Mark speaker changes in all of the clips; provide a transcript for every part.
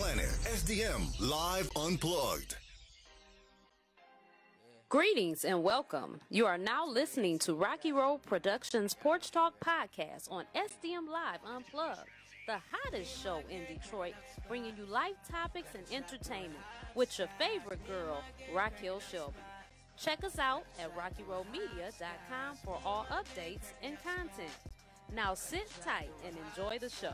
Speaker 1: planet. SDM Live Unplugged.
Speaker 2: Greetings and welcome. You are now listening to Rocky Road Productions Porch Talk Podcast on SDM Live Unplugged, the hottest show in Detroit, bringing you life topics and entertainment with your favorite girl, Raquel Shelby. Check us out at rockyroadmedia.com for all updates and content. Now sit tight and enjoy the show.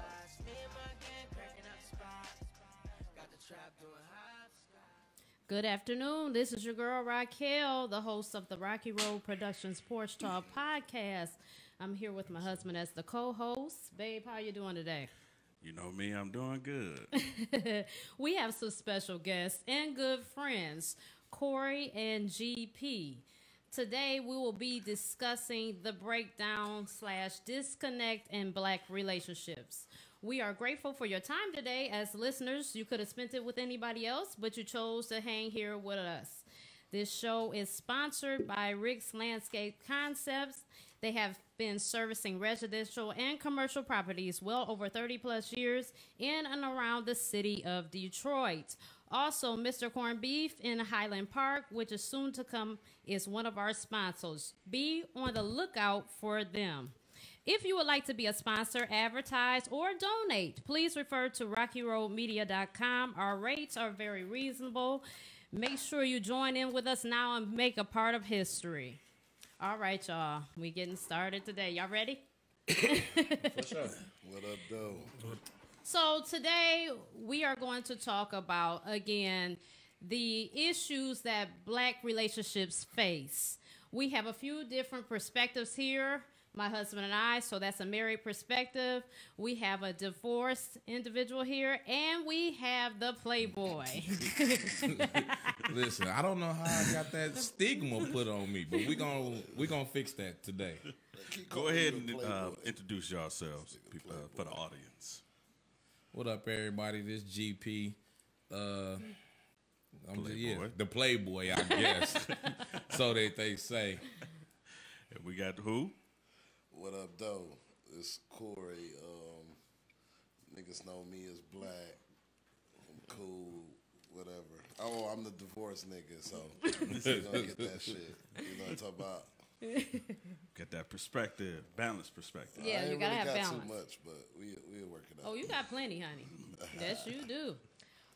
Speaker 2: Good afternoon. This is your girl Raquel, the host of the Rocky Road Productions Porch Talk Podcast. I'm here with my husband as the co-host. Babe, how you doing today?
Speaker 3: You know me, I'm doing good.
Speaker 2: We have some special guests and good friends, Corey and GP. Today we will be discussing the breakdown/disconnect in Black relationships. We are grateful for your time today. As listeners, you could have spent it with anybody else, but you chose to hang here with us. This show is sponsored by Rick's Landscape Concepts. They have been servicing residential and commercial properties well over 30 plus years in and around the city of Detroit. Also, Mr. Corned Beef in Highland Park, which is soon to come, is one of our sponsors. Be on the lookout for them. If you would like to be a sponsor, advertise, or donate, please refer to rockyroadmedia.com. Our rates are very reasonable. Make sure you join in with us now and make a part of history. All right, y'all. We getting started today. Y'all ready?
Speaker 4: For sure. What up, though?
Speaker 2: So today we are going to talk about, again, the issues that Black relationships face. We have a few different perspectives here, my husband and I, so that's a married perspective. We have a divorced individual here, and we have the playboy.
Speaker 4: Listen, I don't know how I got that stigma put on me, but we gonna fix that today.
Speaker 3: Go ahead and introduce yourselves for the audience.
Speaker 4: What up, everybody? This GP. I'm
Speaker 3: Playboy.
Speaker 4: the playboy, I guess. So they say.
Speaker 3: And we got who?
Speaker 5: What up, though? It's Corey. Niggas know me as Black. I'm cool, whatever. Oh, I'm the divorced nigga, so you gonna get that shit. You know what I'm talking about?
Speaker 3: Get that perspective, balanced perspective.
Speaker 2: Yeah, you gotta have balance.
Speaker 5: Too much, but we'll work it out.
Speaker 2: Oh, you got plenty, honey. Yes, you do.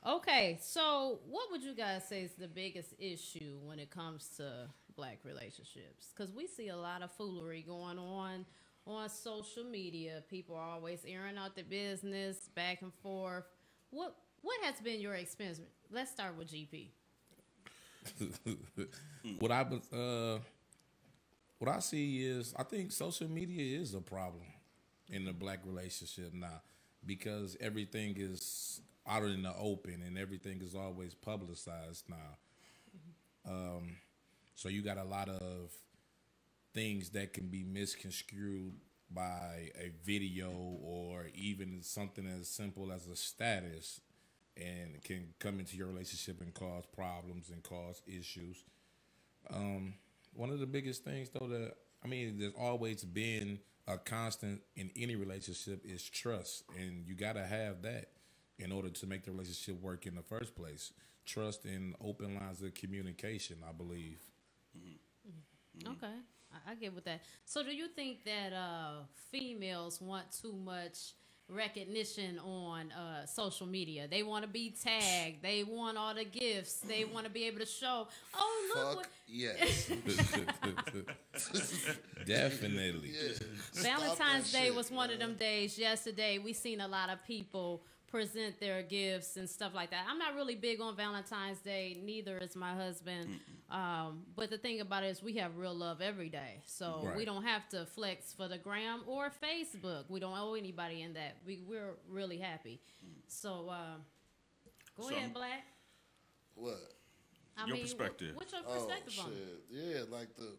Speaker 2: Okay, so what would you guys say is the biggest issue when it comes to Black relationships? Because we see a lot of foolery going on social media. People are always airing out their business back and forth. What has been your experience? Let's start with GP.
Speaker 4: What I see is, I think social media is a problem in the Black relationship now, because everything is out in the open and everything is always publicized now. So you got a lot of things that can be misconstrued by a video or even something as simple as a status, and it can come into your relationship and cause problems and cause issues. One of the biggest things, though, there's always been a constant in any relationship is trust, and you got to have that in order to make the relationship work in the first place. Trust and open lines of communication, I believe.
Speaker 2: Mm-hmm. Okay, I get with that. So do you think that females want too much recognition on social media? They want to be tagged. They want all the gifts. They want to be able to show, oh, look.
Speaker 5: Fuck yes.
Speaker 4: Definitely.
Speaker 5: Yeah.
Speaker 2: Valentine's Day was one of them days. Yesterday, we seen a lot of people present their gifts and stuff like that. I'm not really big on Valentine's Day, neither is my husband. But the thing about it is we have real love every day. So we don't have to flex for the gram or Facebook. We don't owe anybody in that. We're really happy. So go ahead, Black.
Speaker 5: What?
Speaker 3: Your perspective.
Speaker 2: What's your perspective on it?
Speaker 5: Yeah, like the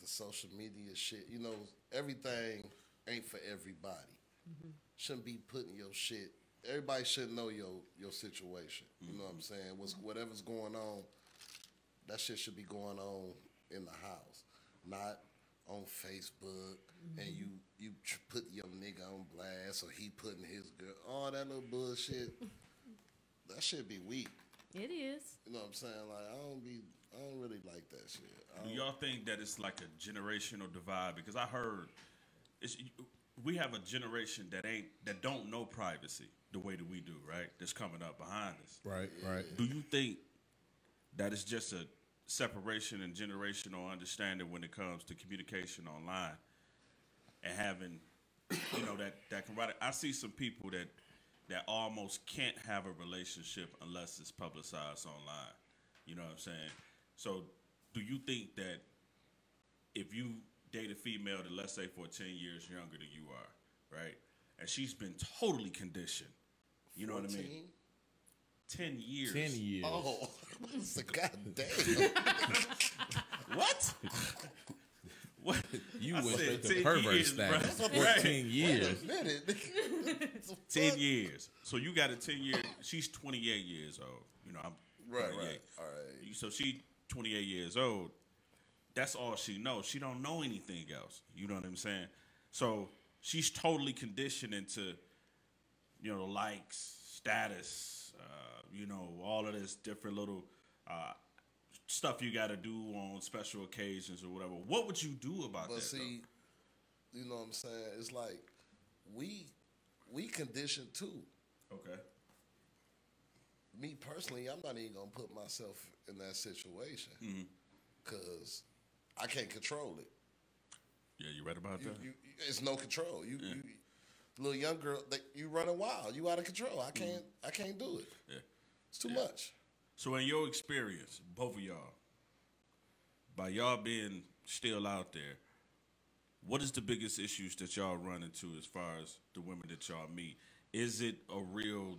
Speaker 5: social media shit. You know, everything ain't for everybody. Mm-hmm. Shouldn't be putting your shit. Everybody should know your situation. You know what I'm saying? Whatever's going on, that shit should be going on in the house, not on Facebook. And you put your nigga on blast, or he putting his girl. Oh all that little bullshit, that shit be weak.
Speaker 2: It is.
Speaker 5: You know what I'm saying? Like I don't really like that shit.
Speaker 3: Do y'all think that it's like a generational divide? Because I heard we have a generation that don't know privacy the way that we do, right? That's coming up behind us.
Speaker 4: Right.
Speaker 3: Do you think that it's just a separation and generational understanding when it comes to communication online and having, that camaraderie? I see some people that almost can't have a relationship unless it's publicized online. You know what I'm saying? So do you think that if you date a female that, let's say, for 10 years younger than you are, right, and she's been totally conditioned, you know 14? What I mean? 10 years.
Speaker 4: 10 years.
Speaker 5: Oh, it's a goddamn.
Speaker 3: What? What?
Speaker 4: You went straight to pervert status. 14 years.
Speaker 3: 10 years. So you got a 10-year. She's 28 years old. I'm
Speaker 5: right.
Speaker 3: 28.
Speaker 5: All right.
Speaker 3: So she 28 years old. That's all she knows. She don't know anything else. You know what I'm saying? So she's totally conditioned into, likes, status, all of this different little stuff you got to do on special occasions or whatever. What would you do about that? But see,
Speaker 5: you know what I'm saying? It's like we conditioned too.
Speaker 3: Okay.
Speaker 5: Me personally, I'm not even gonna put myself in that situation because I can't control it.
Speaker 3: Yeah, you right about that.
Speaker 5: It's no control. You little young girl, you running wild. You out of control. I can't do it. Yeah, it's too much.
Speaker 3: So in your experience, both of y'all, by y'all being still out there, what is the biggest issues that y'all run into as far as the women that y'all meet? Is it a real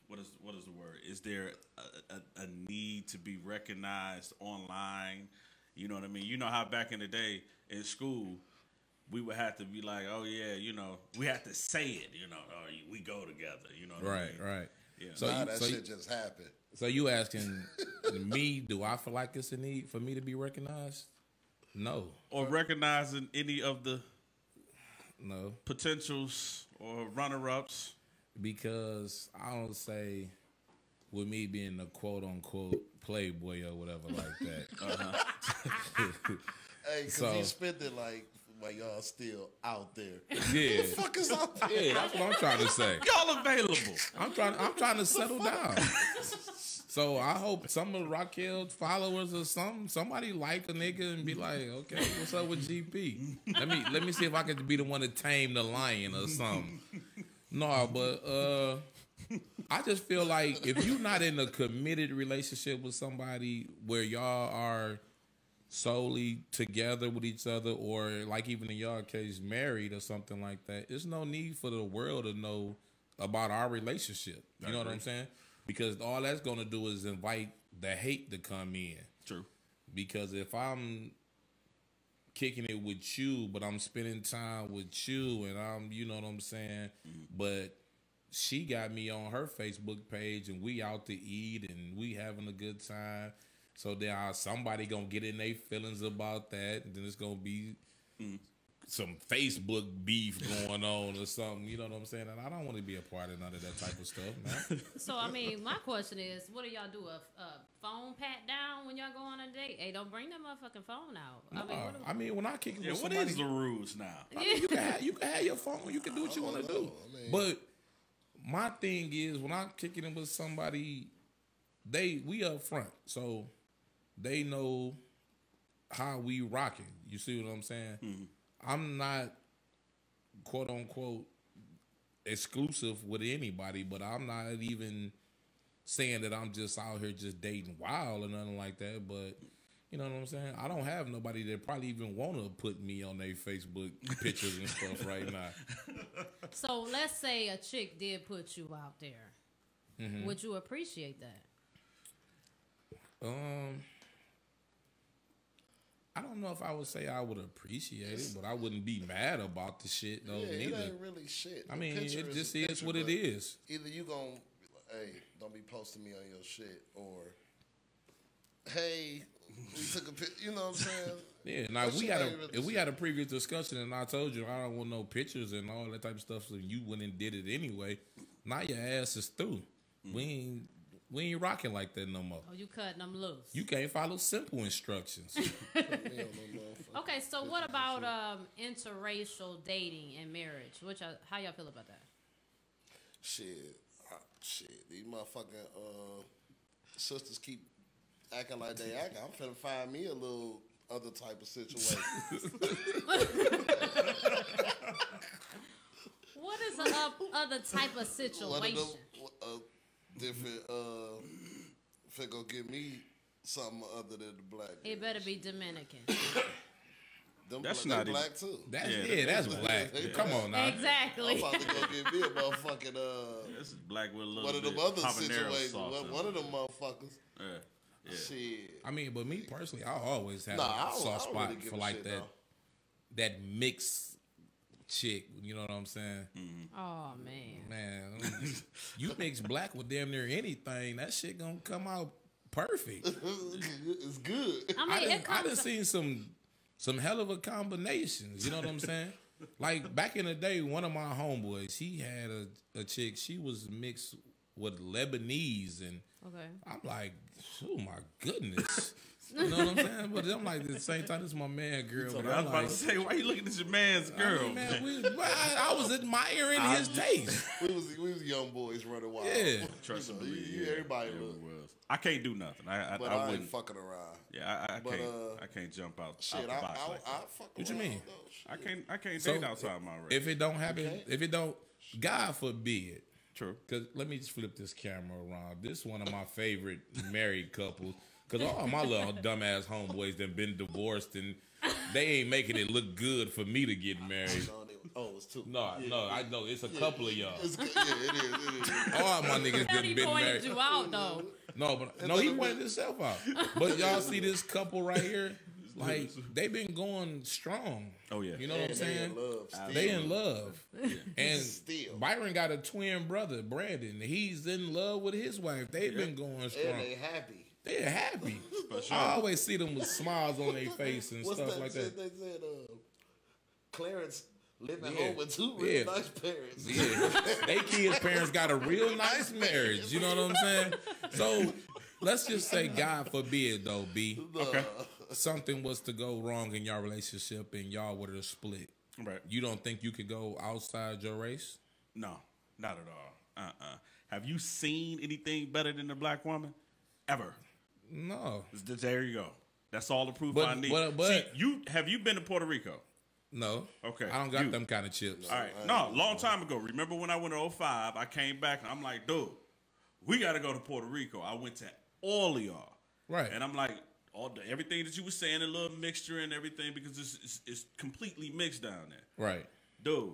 Speaker 3: what is the word? Is there a need to be recognized online? You know what I mean? You know how back in the day in school, we would have to be like, oh yeah, we have to say it, or we go together, what I mean?
Speaker 4: Right.
Speaker 5: Yeah. So that shit just happened.
Speaker 4: So you asking me, do I feel like it's a need for me to be recognized? No.
Speaker 3: Or recognizing any of the
Speaker 4: potentials
Speaker 3: or runner-ups?
Speaker 4: Because I don't say with me being a quote-unquote playboy or whatever like that.
Speaker 5: Hey, because he spent it like while y'all still out there.
Speaker 4: Yeah.
Speaker 5: What the fuck is out there?
Speaker 4: Yeah, that's what I'm trying to say.
Speaker 3: Y'all available.
Speaker 4: I'm trying to settle down. So I hope some of Raquel's followers or somebody like a nigga and be like, okay, what's up with GP? Let me see if I could be the one to tame the lion or something. No, but I just feel like if you're not in a committed relationship with somebody where y'all are solely together with each other, or like even in y'all case married or something like that, there's no need for the world to know about our relationship. You know what I'm saying? Because all that's going to do is invite the hate to come in.
Speaker 3: True.
Speaker 4: Because if I'm kicking it with you, but I'm spending time with you, and I'm, you know what I'm saying? But she got me on her Facebook page, and we out to eat, and we having a good time. So then somebody gonna get in their feelings about that, and then it's gonna be some Facebook beef going on or something. You know what I'm saying? And I don't want to be a part of none of that type of stuff, man.
Speaker 2: So I mean, my question is, what do y'all do? A phone pat down when y'all go on a date? Hey, don't bring that motherfucking phone out.
Speaker 4: I mean, when I kick it with somebody,
Speaker 3: what is the rules now?
Speaker 4: I mean, you can have your phone. You can do what you want to do. But my thing is, when I'm kicking it with somebody, we up front, so they know how we rocking. You see what I'm saying? Mm-hmm. I'm not, quote unquote, exclusive with anybody, but I'm not even saying that I'm just out here just dating wild or nothing like that. But you know what I'm saying? I don't have nobody that probably even want to put me on their Facebook pictures and stuff right now.
Speaker 2: So let's say a chick did put you out there. Mm-hmm. Would you appreciate that?
Speaker 4: I don't know if I would say I would appreciate it, but I wouldn't be mad about the shit. No,
Speaker 5: it
Speaker 4: neither.
Speaker 5: ain't really shit.
Speaker 4: I mean, it just is what it is.
Speaker 5: Either you gonna, hey, don't be posting me on your shit, or hey, we took a picture. You know what I'm saying?
Speaker 4: Yeah, now if we had a previous discussion and I told you I don't want no pictures and all that type of stuff, so you went and did it anyway. Now your ass is through. We ain't rocking like that no more.
Speaker 2: Oh, you cutting them loose.
Speaker 4: You can't follow simple instructions.
Speaker 2: Okay, so what about interracial dating and marriage? How y'all feel about that?
Speaker 5: Shit. These motherfucking sisters keep acting like they act. I'm finna find me a little other type of situation.
Speaker 2: What is the other type of situation?
Speaker 5: Different, finna go give me something other than the black.
Speaker 2: It better be Dominican.
Speaker 3: That's not
Speaker 5: black too.
Speaker 4: That's black. Come on now.
Speaker 2: Exactly.
Speaker 5: I'm about to go get me a motherfucking
Speaker 3: This is black with a little
Speaker 5: one of them
Speaker 3: bit
Speaker 5: other
Speaker 3: habanero
Speaker 5: situations.
Speaker 3: sauce
Speaker 5: One of them motherfuckers.
Speaker 3: Yeah.
Speaker 5: Shit.
Speaker 4: I mean, but me personally, I always have
Speaker 5: I
Speaker 4: a
Speaker 5: don't
Speaker 4: soft spot
Speaker 5: really give
Speaker 4: for
Speaker 5: a
Speaker 4: like
Speaker 5: shit,
Speaker 4: that
Speaker 5: though.
Speaker 4: that mixed chick. You know what I'm saying?
Speaker 2: Oh man.
Speaker 4: Man, you mix black with damn near anything, that shit gonna come out perfect.
Speaker 5: It's good.
Speaker 2: I mean,
Speaker 4: I done seen some hell of a combinations. You know what I'm saying? Like back in the day, one of my homeboys, he had a chick. She was mixed with Lebanese, and
Speaker 2: okay.
Speaker 4: I'm like, oh my goodness. You know what I'm saying? But I'm like, at the same time, this is my man, girl. But
Speaker 3: I was
Speaker 4: I'm
Speaker 3: about
Speaker 4: like,
Speaker 3: to say, why you looking at your man's girl?
Speaker 4: I mean, man, I was admiring his taste.
Speaker 5: We was young boys running wild.
Speaker 4: Yeah.
Speaker 3: Trust and believe.
Speaker 5: You everybody
Speaker 3: it
Speaker 5: look.
Speaker 3: was. I can't do nothing. I
Speaker 5: I
Speaker 3: wouldn't.
Speaker 5: ain't fucking around.
Speaker 3: Yeah, I
Speaker 5: But,
Speaker 3: can't. I can't jump out
Speaker 5: Shit,
Speaker 3: the box like that.
Speaker 5: I fuck
Speaker 4: What you
Speaker 5: around,
Speaker 4: mean?
Speaker 5: though. Shit.
Speaker 3: I can't
Speaker 4: So,
Speaker 3: date outside my race.
Speaker 4: If it don't happen, if it don't, God forbid.
Speaker 3: True.
Speaker 4: Because let me just flip this camera around. This is one of my favorite married couples. Because all my little dumbass homeboys that been divorced and they ain't making it look good for me to get married.
Speaker 5: It's two.
Speaker 4: No, I know. It's a couple of y'all.
Speaker 5: It is.
Speaker 4: All my niggas
Speaker 2: He
Speaker 4: been
Speaker 2: pointed
Speaker 4: married.
Speaker 2: you out though.
Speaker 4: No, he pointed himself out. But y'all see this couple right here? Like, they been going strong.
Speaker 3: Oh, yeah.
Speaker 4: You know what I'm saying?
Speaker 5: They
Speaker 4: They in love. And
Speaker 5: Still.
Speaker 4: Byron got a twin brother, Brandon. He's in love with his wife. They've been going strong.
Speaker 5: And they happy.
Speaker 4: They're happy.
Speaker 3: For sure.
Speaker 4: I always see them with smiles on their face and
Speaker 5: What's
Speaker 4: stuff
Speaker 5: that
Speaker 4: like
Speaker 5: shit
Speaker 4: that.
Speaker 5: they said? Clarence living
Speaker 4: Yeah.
Speaker 5: home with two really nice parents.
Speaker 4: Yeah. They kids' parents got a real nice marriage. You know what I'm saying? So let's just say, God forbid, though, B.
Speaker 3: Okay.
Speaker 4: Something was to go wrong in your relationship and y'all were to split.
Speaker 3: Right.
Speaker 4: You don't think you could go outside your race?
Speaker 3: No, not at all. Have you seen anything better than a black woman? Ever?
Speaker 4: No.
Speaker 3: There you go. That's all the proof
Speaker 4: But-
Speaker 3: I need.
Speaker 4: but-
Speaker 3: See, have you been to Puerto Rico?
Speaker 4: No.
Speaker 3: Okay.
Speaker 4: I don't got them kind of chips.
Speaker 3: All right. No, long time ago. Remember when I went to 05, I came back and I'm like, dude, we got to go to Puerto Rico. I went to all of y'all.
Speaker 4: Right.
Speaker 3: And I'm like, everything that you were saying, a little mixture and everything, because it's completely mixed down there.
Speaker 4: Right.
Speaker 3: Dude,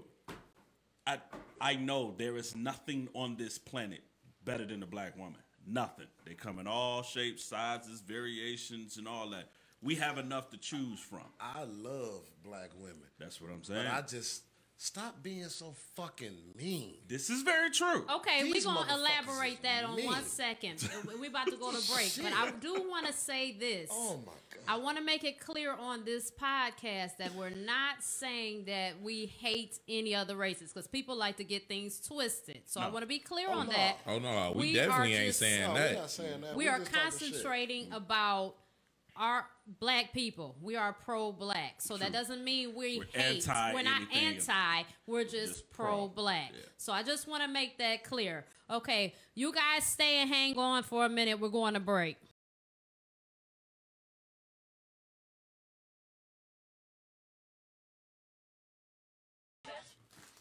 Speaker 3: I know there is nothing on this planet better than a black woman. Nothing. They come in all shapes, sizes, variations, and all that. We have enough to choose from.
Speaker 5: I love black women.
Speaker 3: That's what I'm saying.
Speaker 5: But I just stop being so fucking mean.
Speaker 3: This is very true.
Speaker 2: Okay, we're
Speaker 5: These
Speaker 2: going to
Speaker 5: motherfuckers
Speaker 2: elaborate
Speaker 5: is
Speaker 2: that on
Speaker 5: mean.
Speaker 2: 1 second. We're about to go to break. But I do want to say this.
Speaker 5: Oh my God.
Speaker 2: I want to make it clear on this podcast that we're not saying that we hate any other races because people like to get things twisted. So I want to be clear on that.
Speaker 4: Oh, no. We
Speaker 2: We
Speaker 4: definitely
Speaker 2: are
Speaker 4: ain't
Speaker 2: just-
Speaker 4: saying
Speaker 5: No,
Speaker 4: that.
Speaker 5: we're not saying that.
Speaker 2: We
Speaker 5: We're
Speaker 2: are
Speaker 5: just talking shit.
Speaker 2: concentrating about our black people. We are pro-black. So that doesn't mean we're hate.
Speaker 3: anti
Speaker 2: We're not
Speaker 3: anything.
Speaker 2: anti. We're just pro-black.
Speaker 3: Yeah.
Speaker 2: So I just want to make that clear. Okay, you guys stay and hang on for a minute. We're going to break.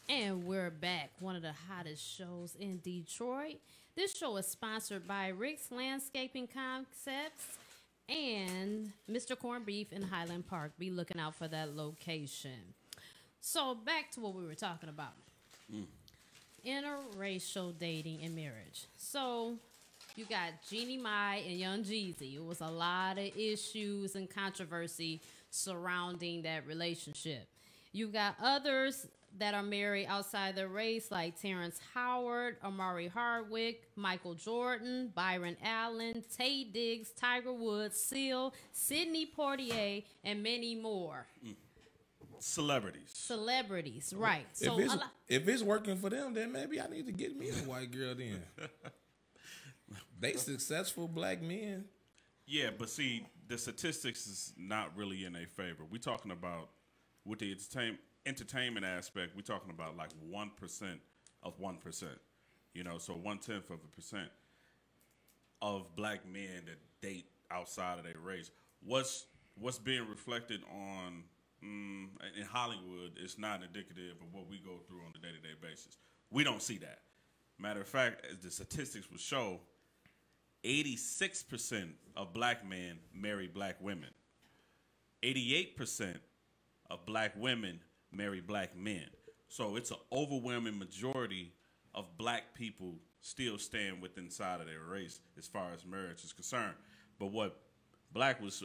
Speaker 2: And we're back. One of the hottest shows in Detroit. This show is sponsored by Rick's Landscaping Concepts and Mr. Corned Beef in Highland Park. Be looking out for that location. So back to what we were talking about. Interracial dating and marriage. So you got Jeannie Mai and Young Jeezy. It was a lot of issues and controversy surrounding that relationship. You've got others that are married outside their race, like Terrence Howard, Amari Hardwick, Michael Jordan, Byron Allen, Tay Diggs, Tiger Woods, Seal, Sidney Poitier, and many more. Celebrities, right. So
Speaker 4: if it's working for them, then maybe I need to get me a white girl then. They successful black men.
Speaker 3: Yeah, but see, the statistics is not really in their favor. We're talking about, with the entertainment aspect, we're talking about like 1% of 1%. You know, so 0.1% of black men that date outside of their race. What's being reflected on in Hollywood is not indicative of what we go through on a day-to-day basis. We don't see that. Matter of fact, as the statistics will show, 86% of black men marry black women. 88% of black women marry black men. So it's an overwhelming majority of black people still stand within inside of their race as far as marriage is concerned. But what Black was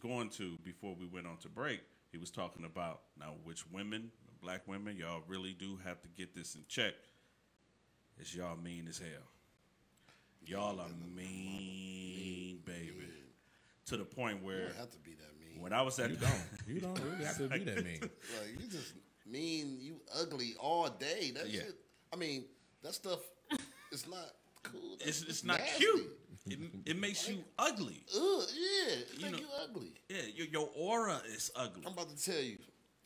Speaker 3: going to before we went on to break, he was talking about now which women, black women, y'all really do have to get this in check. Is y'all mean as hell. Y'all are mean, baby. To the point where
Speaker 5: You don't have to be that mean.
Speaker 3: when I was at
Speaker 4: You don't really have to be that mean.
Speaker 5: Like, you just mean, you ugly all day. That
Speaker 3: Yeah.
Speaker 5: shit, I mean, that stuff is not cool.
Speaker 3: it's not
Speaker 5: nasty.
Speaker 3: cute. It makes you ugly.
Speaker 5: Ugh, yeah, it make
Speaker 3: know-
Speaker 5: you ugly.
Speaker 3: Yeah, your aura is ugly.
Speaker 5: I'm about to tell you.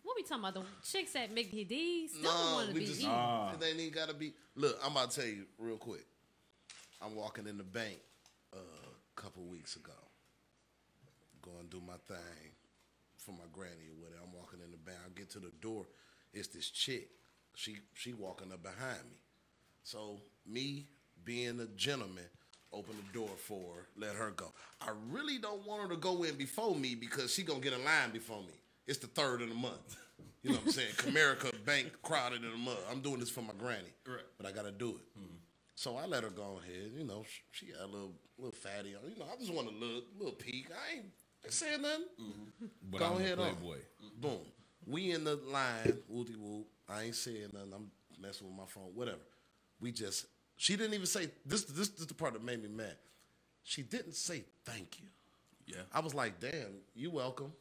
Speaker 2: What we talking about? The chicks at Mickey D's still
Speaker 5: No,
Speaker 2: want to
Speaker 5: we
Speaker 2: be
Speaker 5: just,
Speaker 2: eating.
Speaker 5: it ain't even got to be. Look, I'm about to tell you real quick. I'm walking in the bank a couple weeks ago. Going to do my thing for my granny or whatever. I'm walking in the bank. I get to the door. It's this chick. She walking up behind me. So me being a gentleman, open the door for her, let her go. I really don't want her to go in before me because she gonna get in line before me. It's the 3rd of the month. You know what I'm saying? Comerica Bank crowded in the month. I'm doing this for my granny,
Speaker 3: Right.
Speaker 5: but I gotta do it. Mm-hmm. So I let her go ahead. You know, she got a little fatty on. You know, I just want to look, little peek. I ain't saying nothing. Mm-hmm.
Speaker 4: But
Speaker 5: Go
Speaker 4: I'm
Speaker 5: ahead
Speaker 4: a
Speaker 5: on.
Speaker 4: playboy.
Speaker 5: Boom. We in the line, whoopty whoop. I ain't saying nothing. I'm messing with my phone, whatever. She didn't even say, this is the part that made me mad. She didn't say thank you.
Speaker 3: Yeah.
Speaker 5: I was like, damn, you welcome.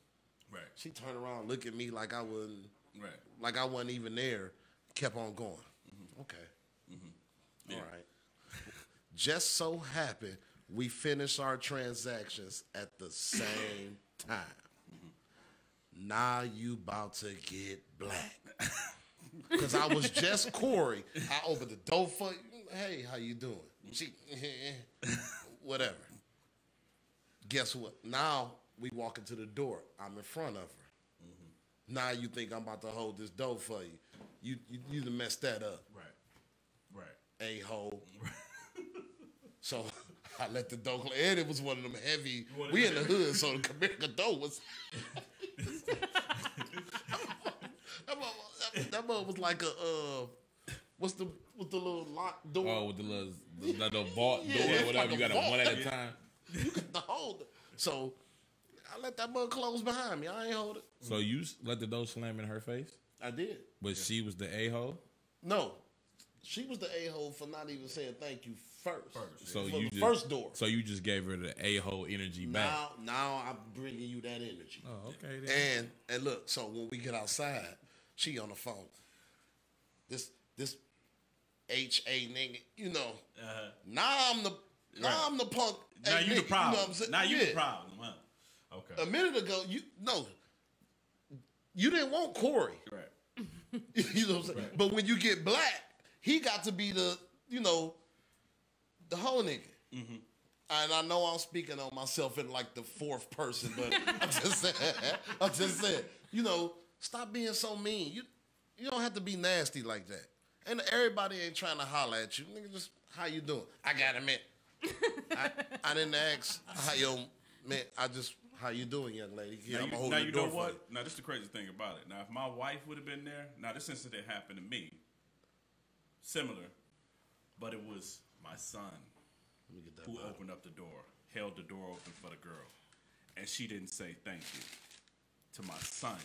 Speaker 3: Right.
Speaker 5: She turned around, looked at me like I wasn't,
Speaker 3: Right.
Speaker 5: like I wasn't even there, kept on going. Mm-hmm. Okay. Mm-hmm.
Speaker 3: Yeah.
Speaker 5: All right. Just so happened we finished our transactions at the same time. Mm-hmm. Now you about to get black. Because I was just Corey. I opened the door for you. Hey, how you doing? She, whatever. Guess what? Now we walk into the door. I'm in front of her. Mm-hmm. Now you think I'm about to hold this door for you. You done messed that up.
Speaker 3: Right.
Speaker 5: A-hole. So I let the door close. And it was one of them heavy. We in the hood, so the Comerica door was. that mother was like a what's the little lock door?
Speaker 4: Oh, with the little vault door
Speaker 5: Yeah,
Speaker 4: or whatever.
Speaker 5: like
Speaker 4: You
Speaker 5: a
Speaker 4: got
Speaker 5: vault.
Speaker 4: one at a time.
Speaker 5: You got to hold it. So I let that mother close behind me. I ain't hold it.
Speaker 4: So you let the door slam in her face,
Speaker 5: I did.
Speaker 4: but she was the a-hole.
Speaker 5: No, she was the a-hole for not even saying thank you first.
Speaker 4: So
Speaker 5: For
Speaker 4: you
Speaker 5: the first door.
Speaker 4: So you just gave her the a-hole energy back.
Speaker 5: Now I'm bringing you that energy.
Speaker 4: Oh, okay. Then.
Speaker 5: And look, so when we get outside, she on the phone. This HA nigga, you know. Now I'm the punk.
Speaker 3: Now
Speaker 5: hey,
Speaker 3: you the
Speaker 5: nigga,
Speaker 3: problem.
Speaker 5: You know what I'm saying?
Speaker 3: Now you
Speaker 5: Yeah.
Speaker 3: the problem, huh? Okay.
Speaker 5: A minute ago, you didn't want Corey.
Speaker 3: Right.
Speaker 5: You know what I'm saying? Right. But when you get black, he got to be the whole nigga. Mm-hmm. And I know I'm speaking on myself in like the 4th person, but I'm just saying, stop being so mean. You don't have to be nasty like that. And everybody ain't trying to holler at you. Nigga, just how you doing? I got a minute. I didn't ask how how you doing, young lady? Yeah,
Speaker 3: Now you know what? Now this is the crazy thing about it. Now if my wife would have been there, now this incident happened to me. Similar, but it was my son who opened up the door, held the door open for the girl, and she didn't say thank you to my son.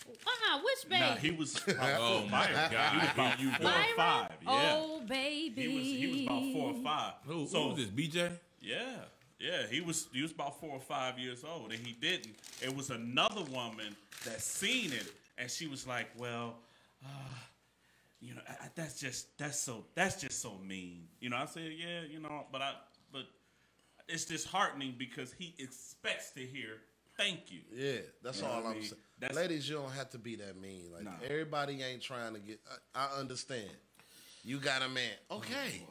Speaker 2: Which baby?
Speaker 3: Nah, he was.
Speaker 4: Oh my God!
Speaker 3: He was about 4 or 5. Yeah.
Speaker 2: Oh, baby.
Speaker 3: He was about 4 or 5.
Speaker 4: Who was this? BJ?
Speaker 3: Yeah. He was about 4 or 5 years old, and he didn't. It was another woman that seen it, and she was like, "Well, you know, that's just so mean." You know, I said, "Yeah, you know," but it's disheartening because he expects to hear "thank you."
Speaker 5: Yeah, that's all I'm saying.
Speaker 3: That's,
Speaker 5: Ladies, you don't have to be that mean. Like everybody ain't trying to get. I understand. You got a man, okay?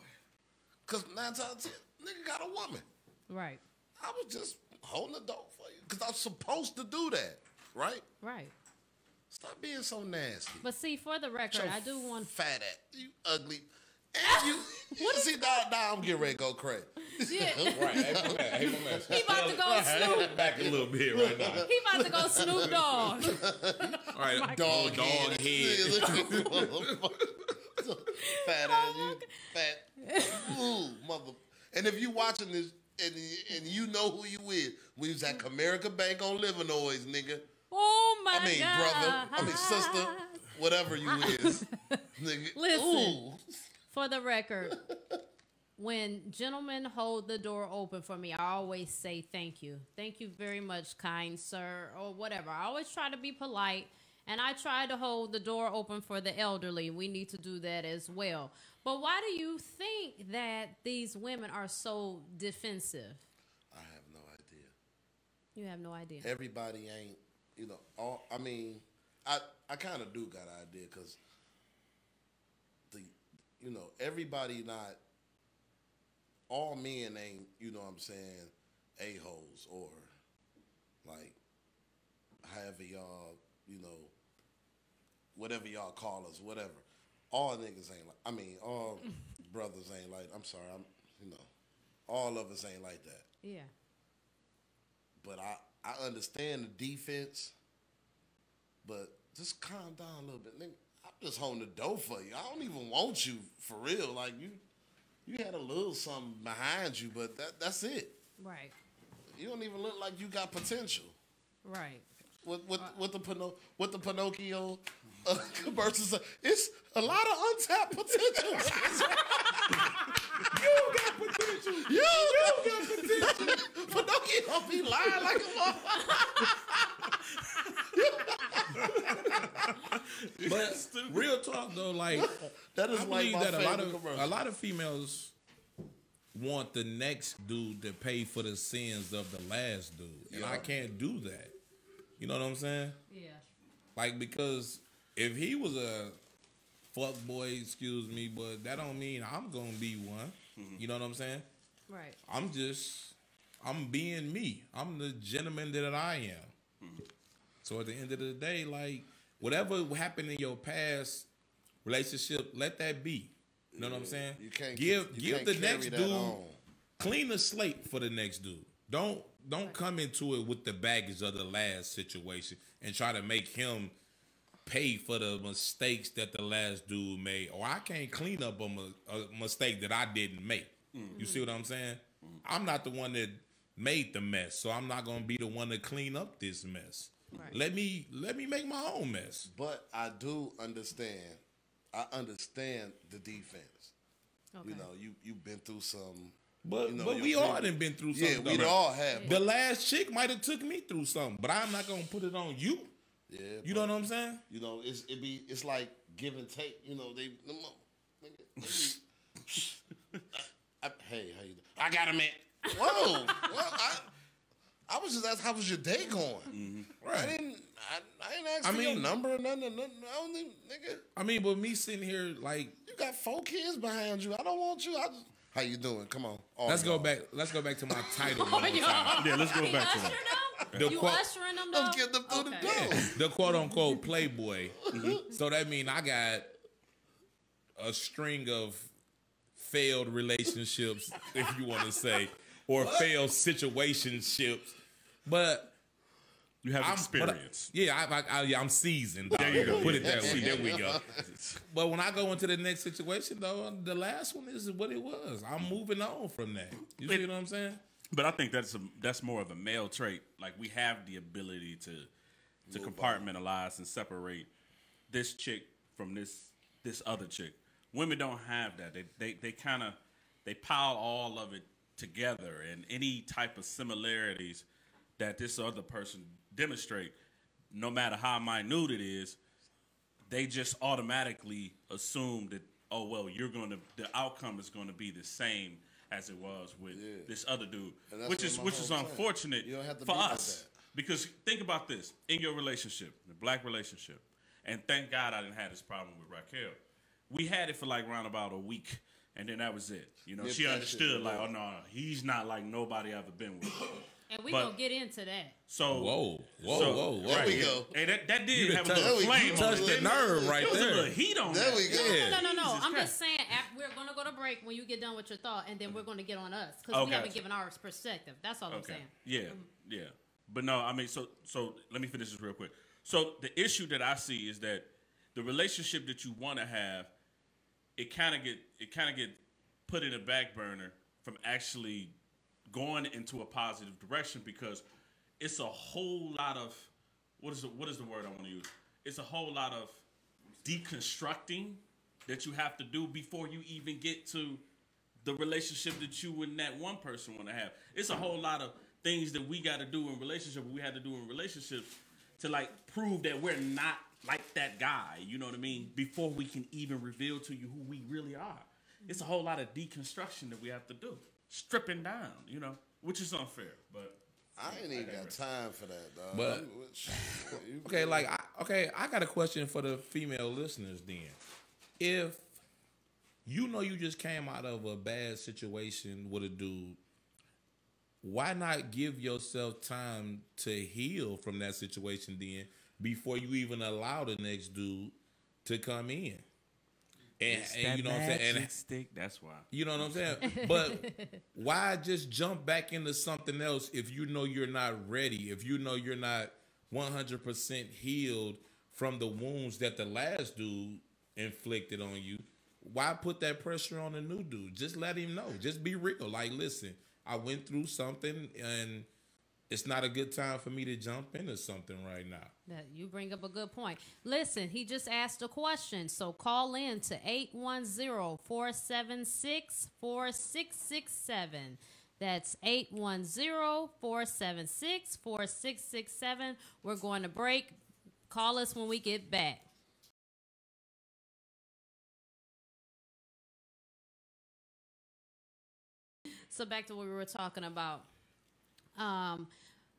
Speaker 5: Because 9 times out of 10, nigga got a woman.
Speaker 2: Right.
Speaker 5: I was just holding the door for you because I'm supposed to do that, right?
Speaker 2: Right.
Speaker 5: Stop being so nasty.
Speaker 2: But see, for the record, I do want
Speaker 5: fat ass, you ugly, and you see now I'm getting ready to go crazy.
Speaker 2: Yeah.
Speaker 4: Right. Hey, my man.
Speaker 2: He about to go Snoop.
Speaker 4: Back a little bit right now.
Speaker 2: He about to go Snoop Dogg.
Speaker 4: All right, dog head.
Speaker 5: Fat ass, you fat. Ooh, mother. And if you watching this and you know who you is, we was at Comerica Bank on Livernois, nigga.
Speaker 2: Oh my
Speaker 5: God. Brother. Sister. Whatever you is. Nigga.
Speaker 2: Listen.
Speaker 5: Ooh.
Speaker 2: For the record, when gentlemen hold the door open for me, I always say thank you. Thank you very much, kind sir, or whatever. I always try to be polite, and I try to hold the door open for the elderly. We need to do that as well. But why do you think that these women are so defensive?
Speaker 5: I have no idea.
Speaker 2: You have no idea.
Speaker 5: Everybody ain't, I kind of do got an idea because everybody not, all men ain't, you know what I'm saying, a-holes or like however y'all, whatever y'all call us, whatever. All niggas ain't like, all brothers ain't like, I'm sorry, all of us ain't like that.
Speaker 2: Yeah.
Speaker 5: But I understand the defense, but just calm down a little bit. Nigga, I'm just holding the door for you. I don't even want you for real. Like, you had a little something behind you, but that's it.
Speaker 2: Right.
Speaker 5: You don't even look like you got potential.
Speaker 2: Right.
Speaker 5: With the Pinocchio commercials, it's a lot of untapped potential. You got potential. You got potential. Pinocchio be lying like a motherfucker.
Speaker 4: But real talk though, like
Speaker 5: that is
Speaker 4: I
Speaker 5: like
Speaker 4: believe
Speaker 5: my
Speaker 4: that
Speaker 5: favorite
Speaker 4: a lot of females want the next dude to pay for the sins of the last dude, and I can't do that. You know what I'm saying?
Speaker 2: Yeah.
Speaker 4: Like, because if he was a fuck boy, excuse me, but that don't mean I'm gonna be one. Mm-hmm. You know what I'm saying?
Speaker 2: Right.
Speaker 4: I'm being me. I'm the gentleman that I am. Mm-hmm. So at the end of the day, like, whatever happened in your past relationship, let that be. You know what I'm saying?
Speaker 5: You can't
Speaker 4: give the next dude
Speaker 5: on.
Speaker 4: Clean the slate for the next dude. Don't come into it with the baggage of the last situation and try to make him pay for the mistakes that the last dude made. Or I can't clean up a mistake that I didn't make. Mm-hmm. You see what I'm saying? Mm-hmm. I'm not the one that made the mess, so I'm not gonna be the one to clean up this mess. Right. Let me make my own mess.
Speaker 5: But I do understand. I understand the defense. Okay. You've been through some.
Speaker 4: But we all done been through something.
Speaker 5: Yeah, we all have.
Speaker 4: Yeah. The last chick might have took me through something, but I'm not gonna put it on you.
Speaker 5: Yeah,
Speaker 4: you know what I'm saying?
Speaker 5: It's like give and take. Hey, how you doing? I got a man. Whoa, well, I was just asking how was your day going. Mm-hmm. Right. I didn't ask for your number or nothing. I don't even, nigga.
Speaker 4: But me sitting here like
Speaker 5: you got 4 kids behind you. I don't want you. How you doing? Come on.
Speaker 4: Let's go back to my title.
Speaker 3: Yeah, let's go back to that.
Speaker 2: You ushering them though?
Speaker 5: Let's get them through the door.
Speaker 4: Yeah, the quote unquote playboy. Mm-hmm. So that means I got a string of failed relationships, if you want to say, or failed situationships. But
Speaker 3: you have experience.
Speaker 4: I'm seasoned.
Speaker 3: There you go.
Speaker 4: Put it that way. There we go. But when I go into the next situation, though, the last one is what it was. I'm moving on from that. You see what I'm saying?
Speaker 3: But I think that's more of a male trait. Like, we have the ability to compartmentalize and separate this chick from this other chick. Women don't have that. They pile all of it together, and any type of similarities that this other person demonstrate, no matter how minute it is, they just automatically assume that, oh well, the outcome is gonna be the same as it was with this other dude, which is unfortunate for us. Because think about this, in your relationship, the black relationship, and thank God I didn't have this problem with Raquel. We had it for like around about a week, and then that was it. You know, she understood like, oh no, he's not like nobody I've ever been with.
Speaker 2: And we're going to get into that.
Speaker 3: So
Speaker 4: whoa.
Speaker 5: There we go.
Speaker 3: Hey, that did have a little flame on it.
Speaker 4: Touched the nerve right there.
Speaker 3: There was a little heat on
Speaker 5: There
Speaker 3: that.
Speaker 5: we go.
Speaker 2: No. I'm just saying, we're going to go to break when you get done with your thought, and then we're going to get on us. Because we haven't given our perspective. That's all I'm saying.
Speaker 3: Yeah. But no, I mean, so let me finish this real quick. So the issue that I see is that the relationship that you want to have, it kind of get put in a back burner from actually going into a positive direction, because it's a whole lot of what is the word I want to use? It's a whole lot of deconstructing that you have to do before you even get to the relationship that you and that one person want to have. It's a whole lot of things that we got to do in relationship. We had to do in relationships to like prove that we're not like that guy. You know what I mean? Before we can even reveal to you who we really are. It's a whole lot of deconstruction that we have to do. Stripping down, you know, which is unfair, but
Speaker 5: I ain't even got time for that, dog.
Speaker 4: But I got a question for the female listeners then. If you know you just came out of a bad situation with a dude, why not give yourself time to heal from that situation then before you even allow the next dude to come in? And you know what I'm saying? And
Speaker 3: stick, that's why.
Speaker 4: You know what I'm saying? But why just jump back into something else if you know you're not ready, if you know you're not 100% healed from the wounds that the last dude inflicted on you? Why put that pressure on the new dude? Just let him know. Just be real. Like, listen, I went through something and it's not a good time for me to jump into something right now.
Speaker 2: That you bring up a good point. Listen, he just asked a question, so call in to 810-476-4667. That's 810-476-4667. We're going to break. Call us when we get back. So back to what we were talking about.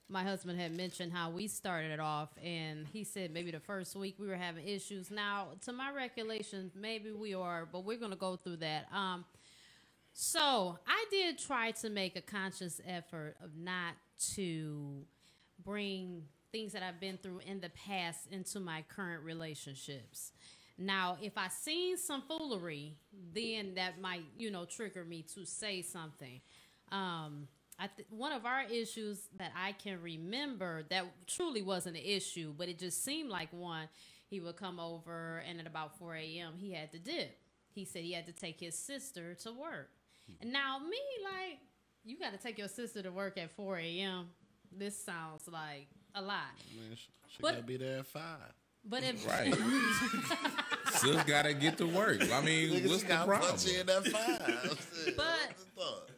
Speaker 2: My husband had mentioned how we started off, and he said maybe the first week we were having issues. Now, to my recollection, maybe we are, but we're going to go through that. So I did try to make a conscious effort of not to bring things that I've been through in the past into my current relationships. Now, if I seen some foolery, then that might, trigger me to say something. One of our issues that I can remember that truly wasn't an issue, but it just seemed like one, he would come over and at about 4 a.m. he had to dip. He said he had to take his sister to work. And now me, like, you got to take your sister to work at 4 a.m. This sounds like a lot.
Speaker 5: Man, she got to be there at 5.
Speaker 2: But if
Speaker 4: right, sis gotta get to work. I mean, what's the problem?
Speaker 5: Punch in at 5.
Speaker 2: But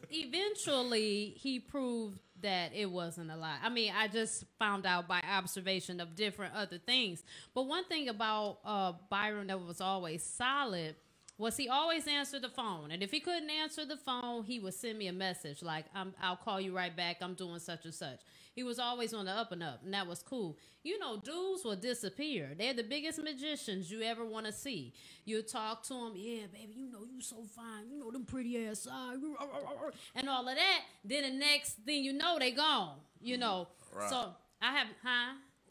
Speaker 2: eventually, he proved that it wasn't a lie. I mean, I just found out by observation of different other things. But one thing about Byron that was always solid was he always answered the phone. And if he couldn't answer the phone, he would send me a message like, I'll call you right back. I'm doing such and such. He was always on the up and up, and that was cool. Dudes will disappear. They're the biggest magicians you ever want to see. You talk to them, yeah, baby, you so fine. Them pretty ass eyes, and all of that. Then the next thing you know, they gone.
Speaker 5: Right.
Speaker 2: So I have,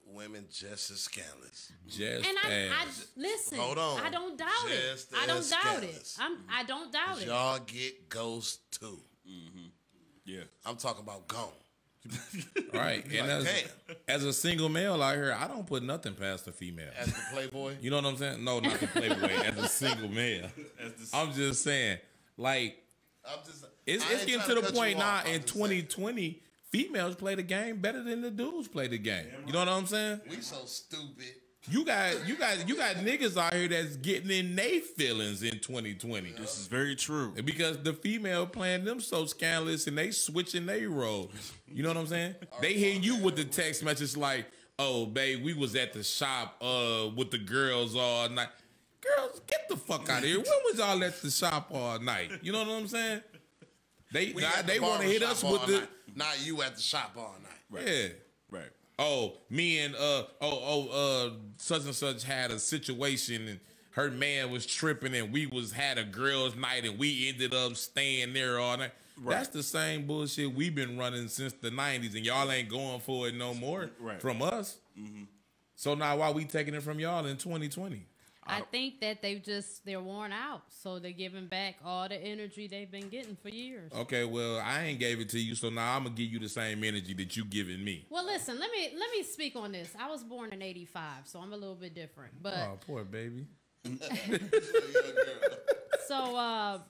Speaker 5: Women just as scandalous.
Speaker 2: I listen.
Speaker 5: Hold on.
Speaker 2: I don't doubt it. I don't doubt it. I don't doubt it.
Speaker 5: Y'all get ghosts too.
Speaker 3: Mm-hmm. Yeah.
Speaker 5: I'm talking about gone.
Speaker 4: Right. And as a single male out here, I don't put nothing past the female.
Speaker 5: As the playboy?
Speaker 4: You know what I'm saying? No, not the playboy. As a single male. I'm just saying, like, it's getting to the point now in 2020 females play the game better than the dudes play the game. You know what I'm saying?
Speaker 5: We so stupid.
Speaker 4: You got niggas out here that's getting in their feelings in 2020.
Speaker 3: This is very true.
Speaker 4: Because the female playing them so scandalous and they switching their role. You know what I'm saying? They hit you with the text message like, "Oh, babe, we was at the shop with the girls all night." Girls, get the fuck out of here. When was y'all at the shop all night? You know what I'm saying? They want to hit us with the...
Speaker 5: Not you at the shop all night.
Speaker 3: Right.
Speaker 4: Yeah.
Speaker 3: Right.
Speaker 4: Oh, me and such and such had a situation and her man was tripping and we had a girls' night and we ended up staying there all night. Right. That's the same bullshit we've been running since the 90s and y'all ain't going for it no more from us. Mm-hmm. So now why we taking it from y'all in 2020?
Speaker 2: I think that they're worn out, so they're giving back all the energy they've been getting for years.
Speaker 4: Okay, well, I ain't gave it to you, so now I'm gonna give you the same energy that you giving me.
Speaker 2: Well, listen, let me speak on this. I was born in '85, so I'm a little bit different. But
Speaker 4: poor baby.
Speaker 2: So,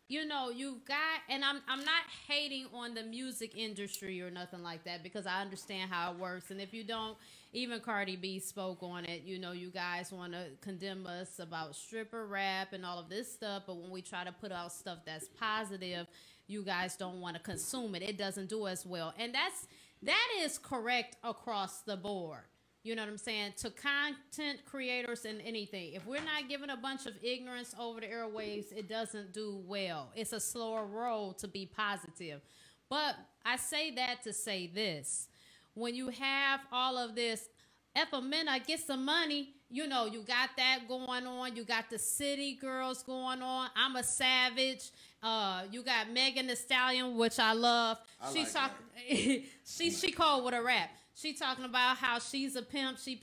Speaker 2: you know, you've got, and I'm not hating on the music industry or nothing like that because I understand how it works. And if you don't, even Cardi B spoke on it. You know, you guys want to condemn us about stripper rap and all of this stuff, but when we try to put out stuff that's positive, you guys don't want to consume it. It doesn't do as well. And that is correct across the board. You know what I'm saying? To content creators and anything. If we're not giving a bunch of ignorance over the airwaves, it doesn't do well. It's a slower road to be positive. But I say that to say this. When you have all of this, if a minute get some money, you know, you got that going on. You got the city girls going on. I'm a Savage. You got Megan Thee Stallion, which I love. She's talking. she called with a rap. She talking about how she's a pimp. She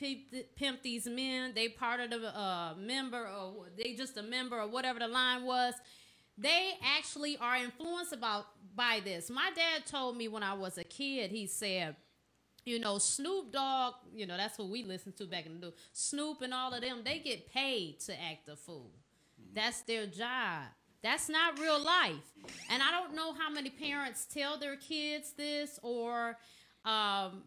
Speaker 2: pimped these men. They part of the member, or they just a member, or whatever the line was. They actually are influenced by this. My dad told me when I was a kid, he said, you know, Snoop Dogg, you know, that's what we listened to back in the day. Snoop and all of them, they get paid to act a fool. That's their job. That's not real life. And I don't know how many parents tell their kids this, or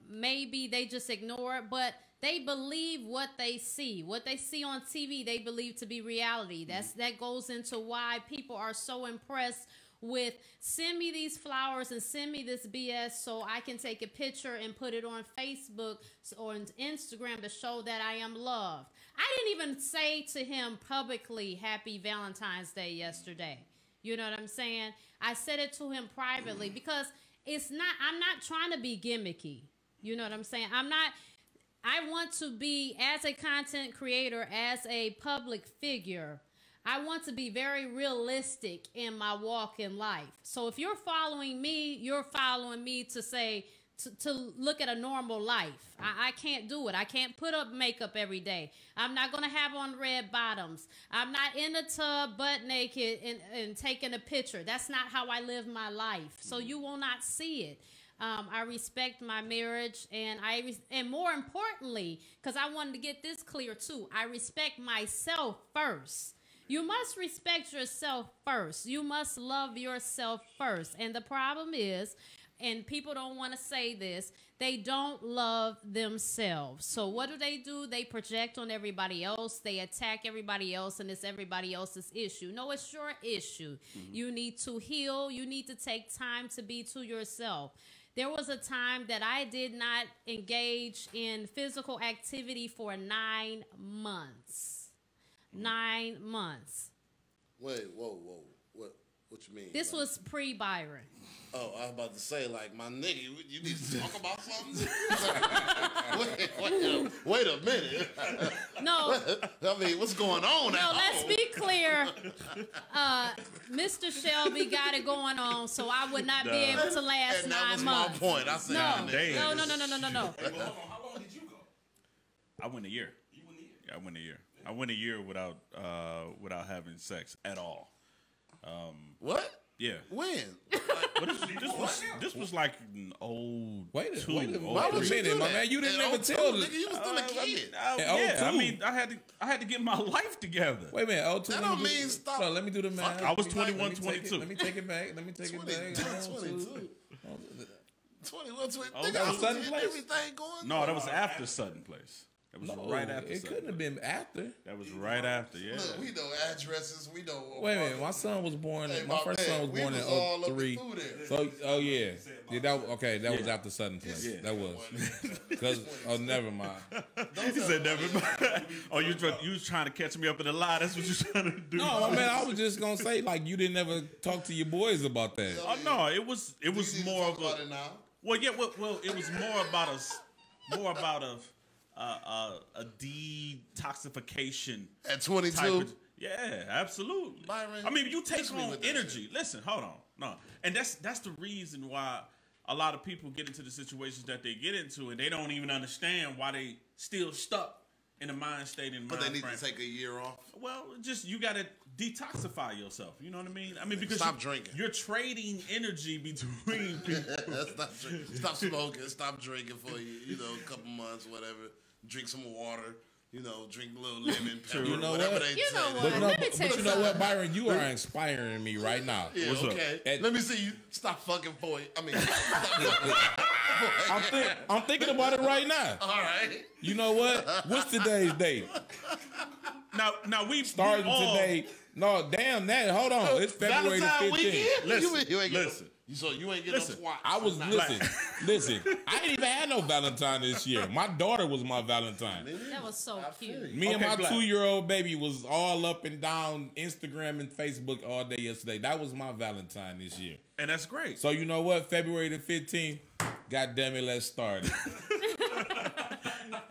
Speaker 2: maybe they just ignore it, but they believe what they see. What they see on TV, they believe to be reality. That goes into why people are so impressed with send me these flowers and send me this BS so I can take a picture and put it on Facebook or on Instagram to show that I am loved. I didn't even say to him publicly Happy Valentine's Day yesterday. You know what I'm saying? I said it to him privately because I'm not trying to be gimmicky. You know what I'm saying? I want to be, as a content creator, as a public figure, I want to be very realistic in my walk in life. So if you're following me, you're following me to say, to look at a normal life. I can't do it. I can't put up makeup every day. I'm not going to have on red bottoms. I'm not in the tub butt naked and taking a picture. That's not how I live my life. So you will not see it. I respect my marriage, and more importantly, because I wanted to get this clear too, I respect myself first. You must respect yourself first. You must love yourself first. And the problem is, and people don't want to say this, they don't love themselves. So what do? They project on everybody else. They attack everybody else, and it's everybody else's issue. No, it's your issue. Mm-hmm. You need to heal. You need to take time to be to yourself. There was a time that I did not engage in physical activity for 9 months. 9 months.
Speaker 5: Wait, whoa. What you mean?
Speaker 2: This was pre-Byron.
Speaker 5: Oh, I was about to say, like, my nigga, you need to talk about something? wait a minute.
Speaker 2: No.
Speaker 5: I mean, what's going on now?
Speaker 2: No, let's be clear. Mr. Shelby got it going on, so I would not be able to last
Speaker 5: and
Speaker 2: 9
Speaker 5: that was
Speaker 2: months.
Speaker 5: my point. I said,
Speaker 2: no.
Speaker 3: Hey,
Speaker 2: Well,
Speaker 3: hold
Speaker 2: on.
Speaker 3: How long did you go? I went a year. You went a year? Yeah, I went a year. I went a year without having sex at all.
Speaker 5: What?
Speaker 3: Yeah.
Speaker 5: When?
Speaker 3: But this was like an old.
Speaker 4: Wait a minute,
Speaker 5: do
Speaker 4: my
Speaker 5: that?
Speaker 4: man. You didn't
Speaker 5: And
Speaker 4: never tell
Speaker 5: nigga,
Speaker 4: me.
Speaker 5: you was still a kid.
Speaker 3: Yeah, I
Speaker 4: 02.
Speaker 3: mean, I had to get my life together.
Speaker 4: Wait a minute.
Speaker 5: That don't mean stop.
Speaker 4: So let me do the math.
Speaker 3: I was 21, 22.
Speaker 4: Let me take it back. Let me take it back.
Speaker 5: 22. 21, 20.
Speaker 3: Oh,
Speaker 5: Nigga,
Speaker 3: that
Speaker 5: I
Speaker 3: was
Speaker 4: Sutton Place?
Speaker 5: everything going
Speaker 3: No,
Speaker 5: on.
Speaker 3: that was after Sutton Place. That was right after
Speaker 4: it
Speaker 3: Sutton
Speaker 4: couldn't have been after.
Speaker 3: That was right after, yeah.
Speaker 5: Look, we know addresses. We know.
Speaker 4: Wait a minute, my son was born.
Speaker 5: Hey,
Speaker 4: my first son was
Speaker 5: we
Speaker 4: born in
Speaker 5: all up
Speaker 4: 03.
Speaker 5: through there.
Speaker 4: So, that was after Sutton Place.
Speaker 3: Yeah.
Speaker 4: That was. Cause never mind.
Speaker 3: He said never mind. Oh, you was trying to catch me up in the lie. That's what you're trying to do.
Speaker 4: No, man, I was just gonna say like you didn't ever talk to your boys about that.
Speaker 3: Oh no, it was more of
Speaker 5: about it now.
Speaker 3: well, yeah, well, it was more about a detoxification
Speaker 5: At
Speaker 3: type
Speaker 5: 22.
Speaker 3: of, yeah, absolutely.
Speaker 5: Byron,
Speaker 3: I mean, you take
Speaker 5: hit me
Speaker 3: on
Speaker 5: with that
Speaker 3: energy. Listen, hold on, no, and that's the reason why a lot of people get into the situations that they get into, and they don't even understand why they still stuck in the mind state and
Speaker 5: But
Speaker 3: mind
Speaker 5: they need
Speaker 3: frame.
Speaker 5: to take a year off.
Speaker 3: Well, just you got to detoxify yourself. You know what I mean? I mean, because
Speaker 5: Stop drinking.
Speaker 3: You're trading energy between people.
Speaker 5: Stop smoking. Stop drinking for a couple months, whatever. Drink some water. Drink a little lemon pepper.
Speaker 4: You know
Speaker 5: whatever
Speaker 4: what?
Speaker 5: they
Speaker 2: You
Speaker 5: say.
Speaker 2: know what?
Speaker 4: But, no,
Speaker 2: Let me tell
Speaker 4: but
Speaker 2: you
Speaker 4: you know what,
Speaker 2: something.
Speaker 4: Byron? You are inspiring me right now.
Speaker 5: Yeah,
Speaker 3: What's up?
Speaker 5: okay. Let me see you stop fucking for it. I mean,
Speaker 4: I'm thinking about it right now.
Speaker 5: all right.
Speaker 4: You know what? What's today's date?
Speaker 3: Now we
Speaker 4: Starting
Speaker 3: all,
Speaker 4: today. No, damn that. Hold on. It's February the
Speaker 5: Valentine
Speaker 4: 15th.
Speaker 5: weekend?
Speaker 3: Listen,
Speaker 5: you ain't get
Speaker 3: listen.
Speaker 5: So you ain't get
Speaker 3: Listen,
Speaker 5: no twat.
Speaker 4: I was listen. I ain't even had no Valentine this year. My daughter was my Valentine.
Speaker 2: That was so cute.
Speaker 4: Me and
Speaker 3: Okay,
Speaker 4: my
Speaker 3: Black.
Speaker 4: 2-year-old baby was all up and down Instagram and Facebook all day yesterday. That was my Valentine this year.
Speaker 3: And that's great.
Speaker 4: So you know what? February the 15th. God damn it, let's start it.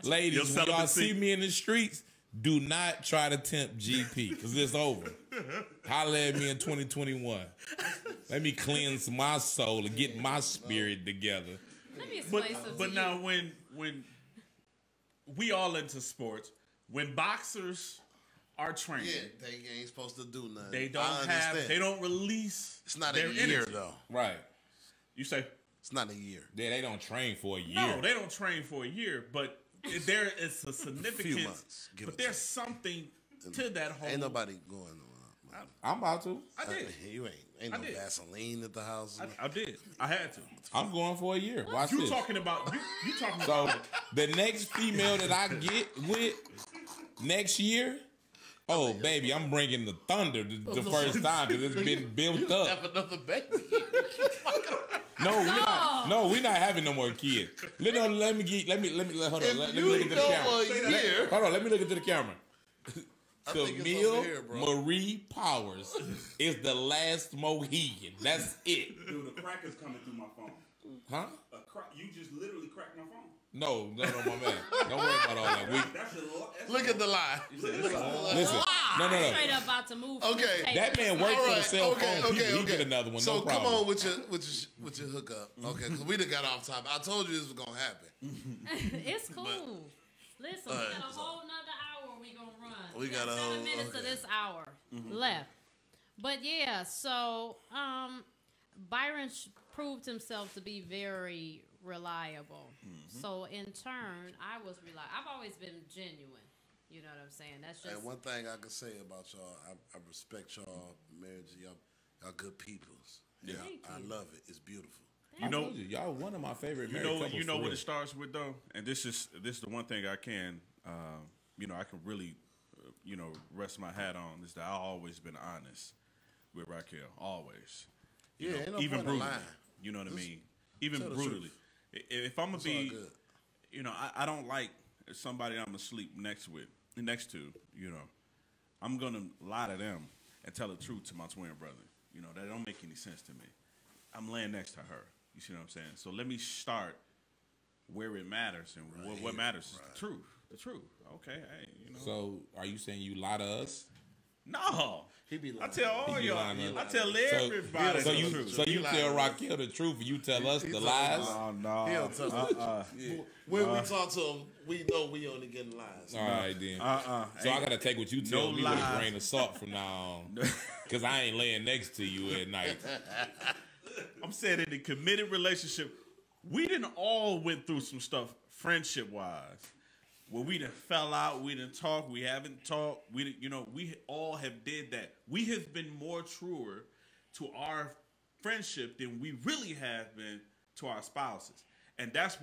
Speaker 4: Ladies,
Speaker 3: Your
Speaker 4: when y'all
Speaker 3: celibacy.
Speaker 4: see me in the streets, do not try to tempt GP because it's over. Holla at me in 2021. Let me cleanse my soul and get my spirit together.
Speaker 2: Let me explain something
Speaker 3: But
Speaker 2: to you.
Speaker 3: now when we all into sports, when boxers are training,
Speaker 5: Yeah, they ain't supposed to do nothing.
Speaker 3: they
Speaker 5: I
Speaker 3: don't
Speaker 5: understand.
Speaker 3: they don't release.
Speaker 5: It's not
Speaker 3: their
Speaker 5: a year
Speaker 3: energy.
Speaker 5: though.
Speaker 4: Right.
Speaker 3: You say
Speaker 5: It's not a year.
Speaker 4: They don't train for a year.
Speaker 3: no, they don't train for a year, but there is a significance.
Speaker 5: months, give
Speaker 3: But
Speaker 5: or
Speaker 3: there's something to that whole.
Speaker 5: Ain't nobody going on.
Speaker 4: I'm about to.
Speaker 3: I did.
Speaker 5: You ain't no
Speaker 3: did.
Speaker 5: Vaseline at the house.
Speaker 3: I did. I had to.
Speaker 4: I'm going for a year. Watch
Speaker 3: You
Speaker 4: this.
Speaker 3: talking about you talking
Speaker 4: So
Speaker 3: about
Speaker 4: the next female that I get with next year, oh baby, I'm bringing the thunder the first time because it's been built up.
Speaker 5: Have another baby.
Speaker 4: No, we're not having no more kids. Let me hold on. Let me look into the camera. Hold on, let me look into the camera.
Speaker 5: think it's
Speaker 4: Camille
Speaker 5: over here, bro.
Speaker 4: Marie Powers is the last Mohegan. That's it.
Speaker 3: Dude, the crack is coming through my phone.
Speaker 4: Huh?
Speaker 3: You just literally cracked my phone.
Speaker 4: No, my man. Don't worry about all that.
Speaker 5: Look at the lie.
Speaker 4: Listen. No.
Speaker 2: Straight up about to move. from
Speaker 5: Okay.
Speaker 2: this table.
Speaker 4: That man worked
Speaker 5: All
Speaker 4: for
Speaker 5: right,
Speaker 4: the cell
Speaker 5: okay,
Speaker 4: phone.
Speaker 5: okay,
Speaker 4: He
Speaker 5: okay.
Speaker 4: get another one.
Speaker 5: So
Speaker 4: No problem.
Speaker 5: come on with your hookup, okay? Because we done got off topic. I told you this was gonna happen.
Speaker 2: It's cool. Listen, we
Speaker 5: Alright,
Speaker 2: got a whole nother hour we gonna run.
Speaker 5: We got a
Speaker 2: 7
Speaker 5: whole-
Speaker 2: minutes
Speaker 5: okay.
Speaker 2: of this hour left. But yeah, so Byron proved himself to be very reliable. So in turn, I was reliable. I've always been genuine. You know what I'm saying? That's just
Speaker 5: And one thing I can say about y'all, I respect y'all marriage. Y'all good peoples. Yeah,
Speaker 2: Thank
Speaker 5: I
Speaker 2: you.
Speaker 5: love it. It's beautiful.
Speaker 3: You know,
Speaker 4: y'all one of my favorite married couples.
Speaker 3: you know
Speaker 4: for
Speaker 3: what
Speaker 4: real.
Speaker 3: it starts with though, and this is the one thing I can, I can really, rest my hat on is that I've always been honest with Raquel, always. You know,
Speaker 5: Ain't no
Speaker 3: even
Speaker 5: point in
Speaker 3: brutally.
Speaker 5: lying.
Speaker 3: You know what I mean? Even
Speaker 5: tell the
Speaker 3: brutally. If I'm gonna
Speaker 5: It's all
Speaker 3: be,
Speaker 5: good.
Speaker 3: I don't like somebody I'm gonna sleep next to. I'm gonna lie to them and tell the truth to my twin brother. That don't make any sense to me. I'm laying next to her. You see what I'm saying? So let me start where it matters, and what matters is the truth. The truth. Okay, hey,
Speaker 4: So are you saying you lie to us?
Speaker 3: No,
Speaker 5: He be
Speaker 3: I
Speaker 5: lying.
Speaker 3: tell all
Speaker 4: He be
Speaker 3: y'all.
Speaker 4: lying to
Speaker 3: I
Speaker 4: us.
Speaker 3: tell everybody
Speaker 4: So
Speaker 3: the
Speaker 4: you
Speaker 3: truth.
Speaker 4: so you tell Raquel the truth, and you tell us the lies.
Speaker 3: no.
Speaker 5: He'll tell us. When we talk to him, we know we only getting lies.
Speaker 4: All right then. So I gotta take what you tell me with a
Speaker 3: lies.
Speaker 4: grain of salt from now on, because I ain't laying next to you at night.
Speaker 3: I'm saying in a committed relationship, we done all went through some stuff friendship wise. Where we done fell out, we done talked, we haven't talked, we all have did that. We have been more truer to our friendship than we really have been to our spouses, and that's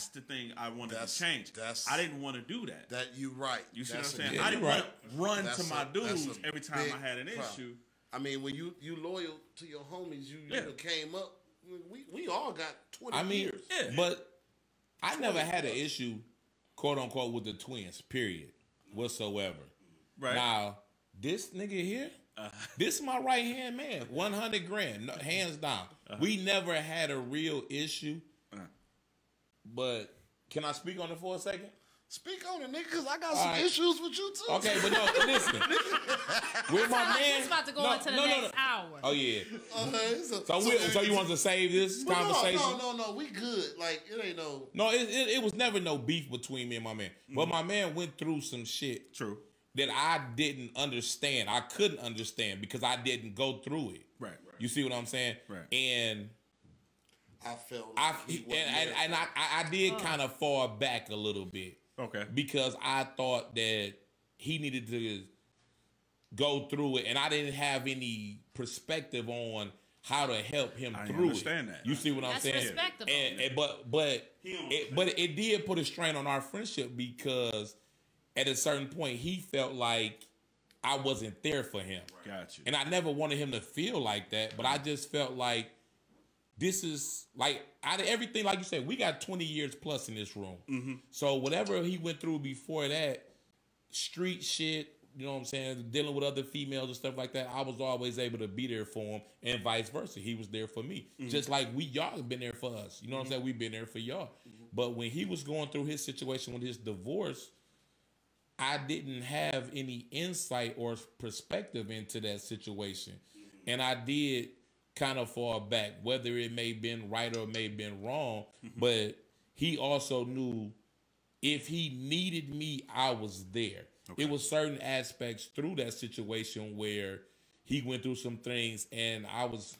Speaker 3: the thing I wanted to change. I didn't want to do that.
Speaker 5: That you right.
Speaker 3: You see what I'm
Speaker 5: That's
Speaker 3: saying?
Speaker 5: a-
Speaker 3: I didn't
Speaker 4: right.
Speaker 3: want to run to my dudes
Speaker 5: a
Speaker 3: every time
Speaker 5: big
Speaker 3: I had an
Speaker 5: problem.
Speaker 3: issue.
Speaker 5: I mean, when you loyal to your homies, you
Speaker 3: Yeah.
Speaker 5: came up. We all got 20
Speaker 4: I mean,
Speaker 5: years.
Speaker 3: Yeah.
Speaker 4: but I never had an issue, quote unquote, with the twins. Period, whatsoever.
Speaker 3: Right.
Speaker 4: Now, this nigga here, this is my right hand man. 100 grand, no, hands down. We never had a real issue. But can I speak on it for a second?
Speaker 5: Speak on it, nigga, because I got some
Speaker 4: right.
Speaker 5: issues with you, too.
Speaker 4: Okay, but no, listen. With my
Speaker 2: Sound like
Speaker 4: man,
Speaker 2: he's about to go into the next hour.
Speaker 4: Oh yeah.
Speaker 5: Okay,
Speaker 4: So you want to save this conversation?
Speaker 5: No, we good. Like, it ain't no...
Speaker 4: No, it was never no beef between me and my man. But my man went through some shit.
Speaker 3: True.
Speaker 4: That I didn't understand. I couldn't understand because I didn't go through it.
Speaker 3: Right.
Speaker 4: You see what I'm saying?
Speaker 3: Right.
Speaker 4: And
Speaker 5: I felt like
Speaker 4: I did kind of fall back a little bit.
Speaker 3: Okay.
Speaker 4: Because I thought that he needed to go through it, and I didn't have any perspective on how to help him through
Speaker 3: understand
Speaker 4: it.
Speaker 3: that.
Speaker 4: You see what I'm
Speaker 2: That's
Speaker 4: saying?
Speaker 2: respectable.
Speaker 4: But it did put a strain on our friendship because at a certain point he felt like I wasn't there for him.
Speaker 3: Got you.
Speaker 4: And I never wanted him to feel like that, but I just felt like this is like out of everything, like you said, we got 20 years plus in this room.
Speaker 3: Mm-hmm.
Speaker 4: So whatever he went through before that, street shit, you know what I'm saying, dealing with other females and stuff like that, I was always able to be there for him, and vice versa. He was there for me.
Speaker 3: Mm-hmm.
Speaker 4: Just like y'all have been there for us. You know what I'm saying? We've been there for y'all.
Speaker 3: Mm-hmm.
Speaker 4: But when he was going through his situation with his divorce, I didn't have any insight or perspective into that situation. And I did kind of fall back, whether it may have been right or may have been wrong. But he also knew if he needed me, I was there. Okay. It was certain aspects through that situation where he went through some things, and I was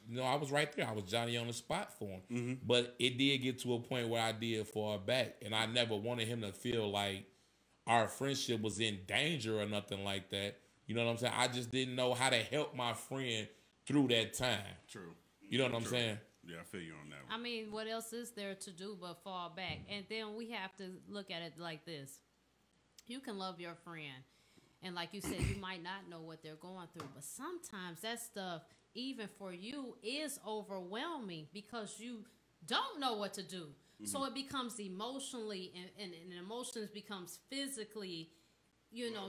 Speaker 4: right there. I was Johnny on the spot for him. Mm-hmm. But it did get to a point where I did fall back, and I never wanted him to feel like our friendship was in danger or nothing like that. You know what I'm saying? I just didn't know how to help my friend through that time.
Speaker 3: True.
Speaker 4: You know what I'm saying?
Speaker 3: Yeah, I feel you on that one.
Speaker 2: I mean, what else is there to do but fall back? And then we have to look at it like this. You can love your friend, and like you said, you might not know what they're going through, but sometimes that stuff, even for you, is overwhelming because you don't know what to do. Mm-hmm. So it becomes emotionally, and emotions becomes physically,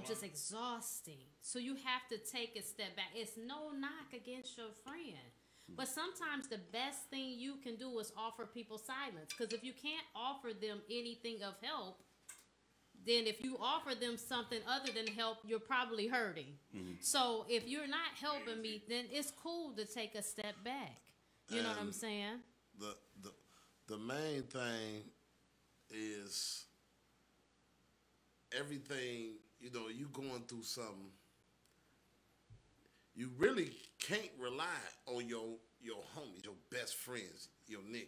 Speaker 2: just exhausting. So you have to take a step back. It's no knock against your friend. But sometimes the best thing you can do is offer people silence. Because if you can't offer them anything of help, then if you offer them something other than help, you're probably hurting. Mm-hmm. So if you're not helping me, then it's cool to take a step back. You know what I'm saying?
Speaker 5: The main thing is everything, you going through something, you really can't rely on your homies, your best friends, your niggas.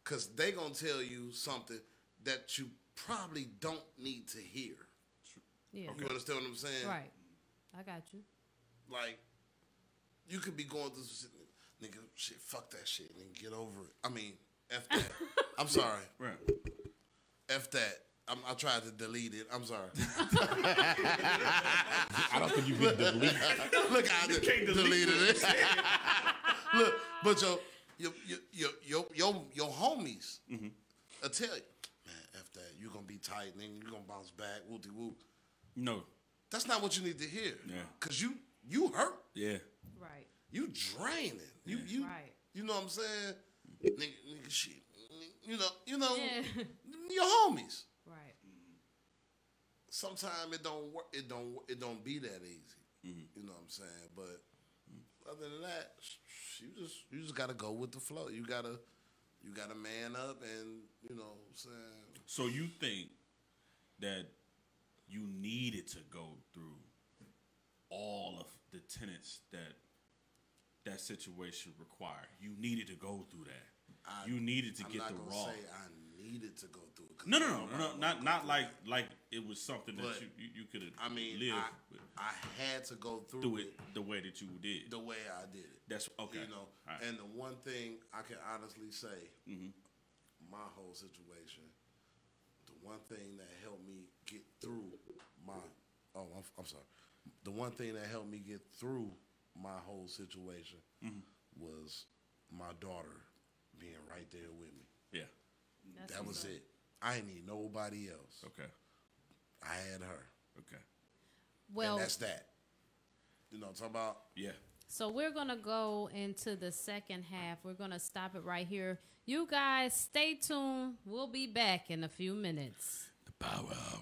Speaker 5: Because they going to tell you something that you probably don't need to hear.
Speaker 2: Yeah.
Speaker 5: You understand what I'm saying?
Speaker 2: Right. I got you.
Speaker 5: Like, you could be going through some shit, nigga, shit, fuck that shit, nigga, get over it. I mean, F that. I'm sorry.
Speaker 3: Right.
Speaker 5: F that. I tried to delete it. I'm sorry.
Speaker 4: I don't think you can delete it.
Speaker 5: Look, I deleted it. Look, but your homies will tell you, man, F that. You're going to be tight, nigga. You're going to bounce back. Whoop-de-whoop.
Speaker 3: No.
Speaker 5: That's not what you need to hear.
Speaker 3: Yeah.
Speaker 5: Because you hurt.
Speaker 3: Yeah.
Speaker 2: Right.
Speaker 5: You draining. You
Speaker 2: right.
Speaker 5: You know what I'm saying? Nigga shit. You know
Speaker 2: Yeah.
Speaker 5: your homies.
Speaker 2: Right.
Speaker 5: Sometimes it don't work. It don't be that easy. Mm-hmm. You know what I'm saying? But other than that, you just gotta go with the flow. You gotta man up, and you know what I'm saying.
Speaker 3: So you think that you needed to go through all of the tenets that situation required? You needed to go through that. You needed to get the raw.
Speaker 5: I'm not gonna say I needed to go through it.
Speaker 3: No, not like it was something that
Speaker 5: But,
Speaker 3: you could have.
Speaker 5: I mean,
Speaker 3: lived
Speaker 5: I had to go
Speaker 3: through
Speaker 5: through
Speaker 3: it the way that you did.
Speaker 5: the way I did it.
Speaker 3: That's okay.
Speaker 5: You know,
Speaker 3: All right.
Speaker 5: and the one thing I can honestly say,
Speaker 3: Mm-hmm.
Speaker 5: my whole situation, the one thing that helped me get through I'm sorry. The one thing that helped me get through my whole situation
Speaker 3: Mm-hmm.
Speaker 5: was my daughter being right there with me.
Speaker 3: Yeah.
Speaker 2: That's
Speaker 5: That
Speaker 2: what's
Speaker 5: was
Speaker 2: up.
Speaker 5: it. I didn't need nobody else.
Speaker 3: Okay.
Speaker 5: I had her.
Speaker 3: Okay.
Speaker 2: Well,
Speaker 5: And that's that. You know what I'm talking about?
Speaker 3: Yeah.
Speaker 2: so we're going to go into the second half. We're going to stop it right here. You guys stay tuned. We'll be back in a few minutes.
Speaker 3: The Power Hour.